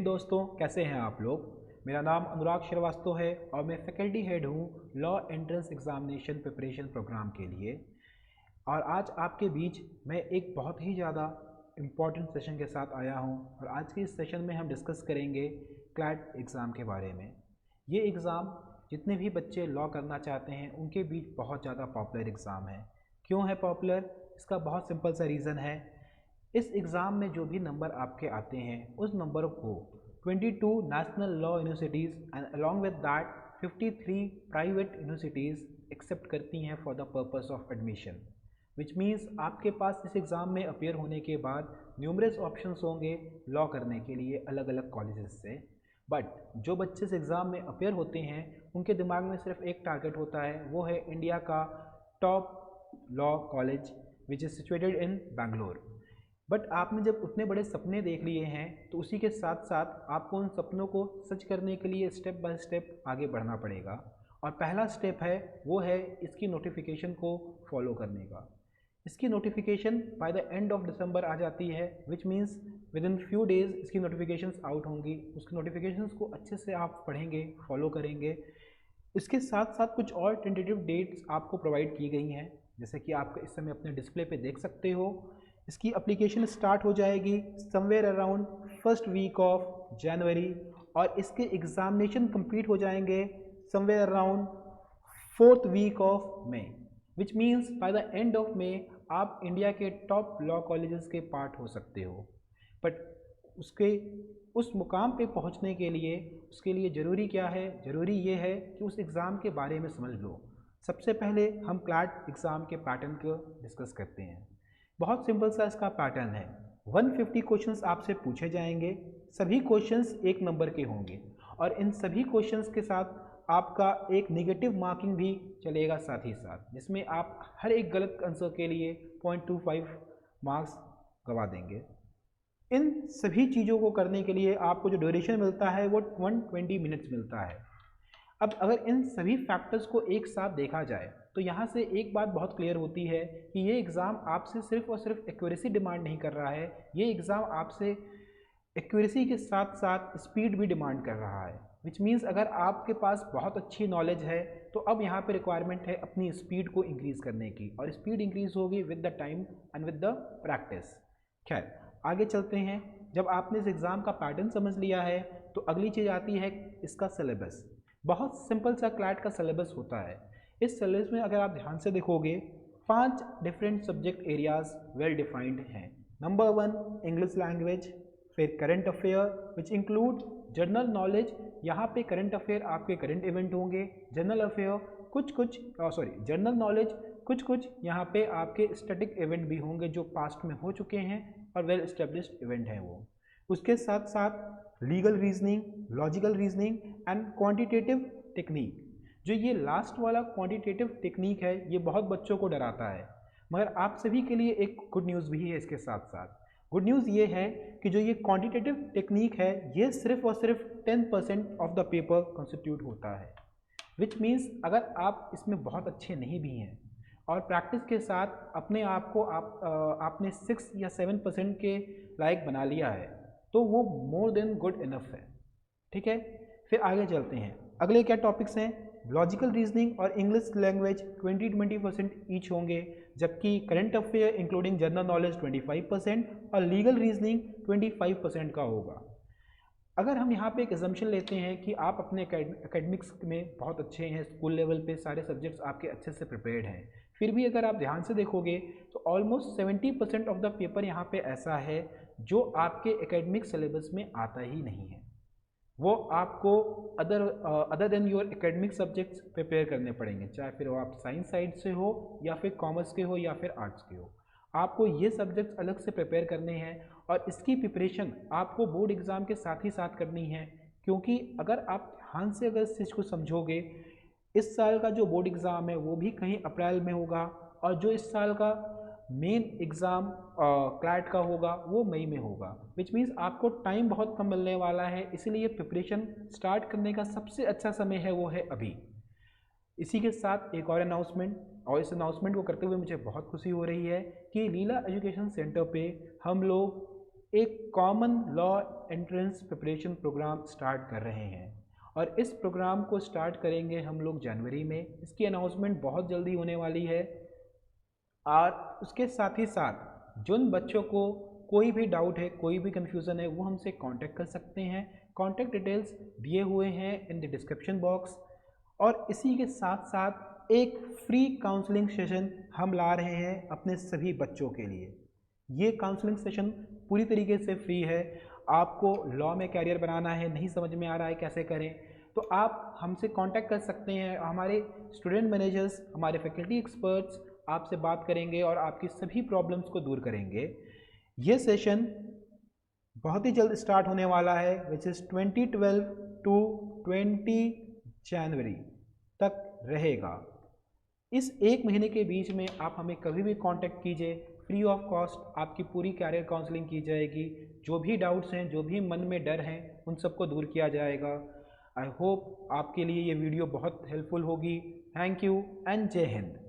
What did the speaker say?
दोस्तों, कैसे हैं आप लोग। मेरा नाम अनुराग श्रीवास्तव है और मैं फैकल्टी हेड हूँ law entrance examination preparation programme के लिए। और आज आपके बीच मैं एक बहुत ही ज़्यादा इम्पॉर्टेंट सेशन के साथ आया हूँ और आज के इस सेशन में हम डिस्कस करेंगे क्लैट एग्ज़ाम के बारे में। ये एग्ज़ाम जितने भी बच्चे लॉ करना चाहते हैं उनके बीच बहुत ज़्यादा पॉपुलर एग्ज़ाम है। क्यों है पॉपुलर? इसका बहुत सिंपल सा रीज़न है। इस एग्ज़ाम में जो भी नंबर आपके आते हैं उस नंबर को 22 national law universities and along with that 53 private universities accept करती हैं for the purpose of admission. Which means आपके पास इस एग्ज़ाम में अपीयर होने के बाद न्यूमरस ऑप्शंस होंगे लॉ करने के लिए अलग अलग कॉलेजेस से। बट जो बच्चे इस एग्ज़ाम में अपीयर होते हैं उनके दिमाग में सिर्फ एक टारगेट होता है, वो है इंडिया का top law college which is situated in Bangalore. But आपने जब उतने बड़े सपने देख लिए हैं तो उसी के साथ साथ आपको उन सपनों को सच करने के लिए स्टेप बाय स्टेप आगे बढ़ना पड़ेगा। और पहला स्टेप है वो है इसकी नोटिफिकेशन को फॉलो करने का। इसकी notification by the end of December आ जाती है, which means within few days इसकी नोटिफिकेशंस आउट होंगी। उसकी नोटिफिकेशंस को अच्छे से आप पढ़ेंगे, फॉलो करेंगे। इसके साथ साथ कुछ और टेंटेटिव डेट्स आपको प्रोवाइड की गई हैं, जैसे कि आप इस समय अपने डिस्प्ले पे देख सकते हो। इसकी एप्लीकेशन स्टार्ट हो जाएगी somewhere around first week of January और इसके एग्ज़ामिनेशन कंप्लीट हो जाएंगे somewhere around fourth week of May, which means by the end of May आप इंडिया के टॉप लॉ कॉलेजेस के पार्ट हो सकते हो। बट उसके उस मुकाम पे पहुंचने के लिए उसके लिए ज़रूरी क्या है? ज़रूरी ये है कि उस एग्ज़ाम के बारे में समझ लो। सबसे पहले हम क्लैट एग्ज़ाम के पैटर्न को डिस्कस करते हैं। बहुत सिंपल सा इसका पैटर्न है। 150 क्वेश्चंस आपसे पूछे जाएंगे, सभी क्वेश्चंस एक नंबर के होंगे और इन सभी क्वेश्चंस के साथ आपका एक नेगेटिव मार्किंग भी चलेगा साथ ही साथ, जिसमें आप हर एक गलत आंसर के लिए 0.25 मार्क्स गवा देंगे। इन सभी चीज़ों को करने के लिए आपको जो ड्यूरेशन मिलता है वो 120 मिनट्स मिलता है। अब अगर इन सभी फैक्टर्स को एक साथ देखा जाए तो यहाँ से एक बात बहुत क्लियर होती है कि ये एग्ज़ाम आपसे सिर्फ और सिर्फ एक्यूरेसी डिमांड नहीं कर रहा है, ये एग्ज़ाम आपसे एक्यूरेसी के साथ साथ स्पीड भी डिमांड कर रहा है। विच मीन्स अगर आपके पास बहुत अच्छी नॉलेज है तो अब यहाँ पे रिक्वायरमेंट है अपनी स्पीड को इंक्रीज़ करने की, और स्पीड इंक्रीज़ होगी with the time and with the practice. खैर आगे चलते हैं। जब आपने इस एग्ज़ाम का पैटर्न समझ लिया है तो अगली चीज़ आती है इसका सिलेबस। बहुत सिंपल सा क्लैट का सिलेबस होता है। इस सिलेबस में अगर आप ध्यान से देखोगे 5 different subject areas well defined हैं। नंबर 1 इंग्लिश लैंग्वेज, फिर current affair which include general knowledge. यहाँ पे करंट अफेयर आपके करंट इवेंट होंगे, जनरल अफेयर जनरल नॉलेज कुछ यहाँ पे आपके स्टैटिक इवेंट भी होंगे जो पास्ट में हो चुके हैं और वेल एस्टेब्लिश्ड इवेंट हैं वो। उसके साथ साथ legal reasoning, logical reasoning and quantitative technique. जो ये लास्ट वाला क्वांटिटेटिव टेक्निक है ये बहुत बच्चों को डराता है, मगर आप सभी के लिए एक गुड न्यूज़ भी है। इसके साथ साथ गुड न्यूज़ ये है कि जो ये क्वांटिटेटिव टेक्निक है ये सिर्फ और सिर्फ 10% ऑफ द पेपर कंस्टिट्यूट होता है। विच मीन्स अगर आप इसमें बहुत अच्छे नहीं भी हैं और प्रैक्टिस के साथ अपने आप को आपने 6 या 7% के लायक बना लिया है तो वो मोर देन गुड इनफ है। ठीक है, फिर आगे चलते हैं। अगले क्या टॉपिक्स हैं? लॉजिकल रीजनिंग और इंग्लिश लैंग्वेज 20% ईच होंगे, जबकि current affair including general knowledge 25% और लीगल रीजनिंग 25% का होगा। अगर हम यहाँ पे एक एजम्पशन लेते हैं कि आप अपने एकेडमिक्स में बहुत अच्छे हैं, स्कूल लेवल पे सारे सब्जेक्ट्स आपके अच्छे से प्रिपेयर्ड हैं, फिर भी अगर आप ध्यान से देखोगे तो ऑलमोस्ट 70% ऑफ द पेपर यहाँ पे ऐसा है जो आपके एकेडमिक सिलेबस में आता ही नहीं है। वो आपको other than your academic subjects prepare करने पड़ेंगे, चाहे फिर वो आप साइंस साइड से हो या फिर कॉमर्स के हो या फिर आर्ट्स के हो। आपको ये सब्जेक्ट्स अलग से प्रिपेयर करने हैं और इसकी प्रिपरेशन आपको बोर्ड एग्ज़ाम के साथ ही साथ करनी है, क्योंकि अगर आप ध्यान से अगर इस चीज़ को समझोगे, इस साल का जो बोर्ड एग्ज़ाम है वो भी कहीं अप्रैल में होगा और जो इस साल का मेन एग्ज़ाम क्लैट का होगा वो मई में होगा। विच मीन्स आपको टाइम बहुत कम मिलने वाला है, इसीलिए प्रिपरेशन स्टार्ट करने का सबसे अच्छा समय है वो है अभी। इसी के साथ एक और अनाउंसमेंट, और इस अनाउंसमेंट को करते हुए मुझे बहुत खुशी हो रही है कि लीला एजुकेशन सेंटर पे हम लोग एक common law entrance preparation programme start कर रहे हैं और इस प्रोग्राम को स्टार्ट करेंगे हम लोग जनवरी में। इसकी अनाउंसमेंट बहुत जल्दी होने वाली है और उसके साथ ही साथ जिन बच्चों को कोई भी डाउट है, कोई भी कन्फ्यूज़न है, वो हमसे कांटेक्ट कर सकते हैं। कांटेक्ट डिटेल्स दिए हुए हैं इन द डिस्क्रिप्शन बॉक्स। और इसी के साथ साथ एक फ्री काउंसलिंग सेशन हम ला रहे हैं अपने सभी बच्चों के लिए। ये काउंसलिंग सेशन पूरी तरीके से फ्री है। आपको लॉ में कैरियर बनाना है, नहीं समझ में आ रहा है कैसे करें, तो आप हमसे कांटेक्ट कर सकते हैं। हमारे स्टूडेंट मैनेजर्स, हमारे फैकल्टी एक्सपर्ट्स आपसे बात करेंगे और आपकी सभी प्रॉब्लम्स को दूर करेंगे। ये सेशन बहुत ही जल्द स्टार्ट होने वाला है, विच इज़ 2012 टू 20 जनवरी तक रहेगा। इस एक महीने के बीच में आप हमें कभी भी कांटेक्ट कीजिए, फ्री ऑफ कॉस्ट आपकी पूरी कैरियर काउंसलिंग की जाएगी। जो भी डाउट्स हैं, जो भी मन में डर हैं, उन सबको दूर किया जाएगा। आई होप आपके लिए ये वीडियो बहुत हेल्पफुल होगी। थैंक यू एंड जय हिंद।